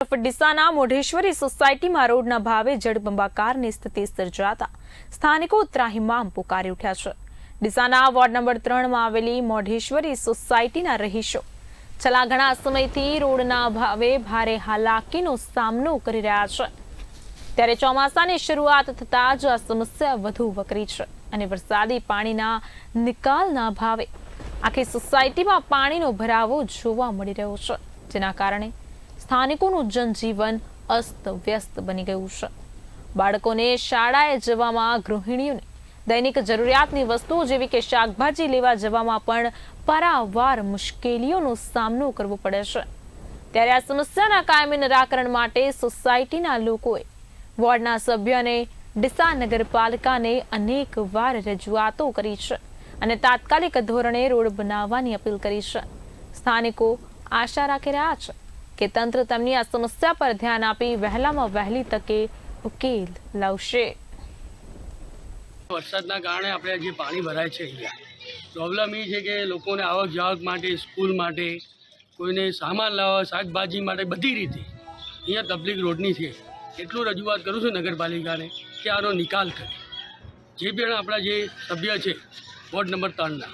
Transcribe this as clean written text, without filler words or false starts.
ડીસાના મોઢેશ્વરી સોસાયટીમાં રોડના ભાવે જળબંબાકારની સ્થિતિ સર્જાતા સ્થાનિકો ત્રાહિમામ પુકારી ઉઠ્યા છે। ડીસાના વોર્ડ નંબર 3માં આવેલી મોઢેશ્વરી સોસાયટીના રહીશો છેલ્લા ઘણા સમયથી રોડના અભાવે ભારે હાલાકીનો સામનો કરી રહ્યા છે। ત્યારે ચોમાસાની શરૂઆત થતાં જ આ સમસ્યા વધુ વકરી છે અને વરસાદી પાણીના નિકાલના અભાવે આખી સોસાયટીમાં પાણીનો ભરાવો જોવા મળી રહ્યો છે, જેના કારણે સ્થાનિકોનું જનજીવન અસ્તવ્યસ્ત બની ગયું છે। બાળકોને શાળાએ જવામાં, ગૃહિણીઓને દૈનિક જરૂરિયાતની વસ્તુઓ જેવી કે શાકભાજી લેવા જવામાં પણ પારાવાર મુશ્કેલીઓનો સામનો કરવો પડે છે। ત્યારે આ સમસ્યાના કાયમી નિરાકરણ માટે સોસાયટીના લોકોએ વોર્ડના સભ્યોને ડીસા નગરપાલિકાને અનેકવાર રજૂઆતો કરી છે અને તાત્કાલિક ધોરણે રોડ બનાવવાની અપીલ કરી છે। સ્થાનિકો આશા રાખી રહ્યા છે કે તંત્ર તેમની આ સમસ્યા પર ધ્યાન આપી વહેલામાં વહેલી તકે ઉકેલ લાવશે। વરસાદના કારણે આપણે જે પાણી ભરાય છે અહીંયા પ્રોબ્લેમ એ છે કે લોકોને આવક જાવક માટે, સ્કૂલ માટે, કોઈને સામાન લાવવા, શાકભાજી માટે બધી રીતે અહીંયા તકલીફ રોડની છે। એટલું રજૂઆત કરું છું નગરપાલિકાને કે આનો નિકાલ કરે। જે પણ આપણા જે સભ્ય છે વોર્ડ નંબર 3ના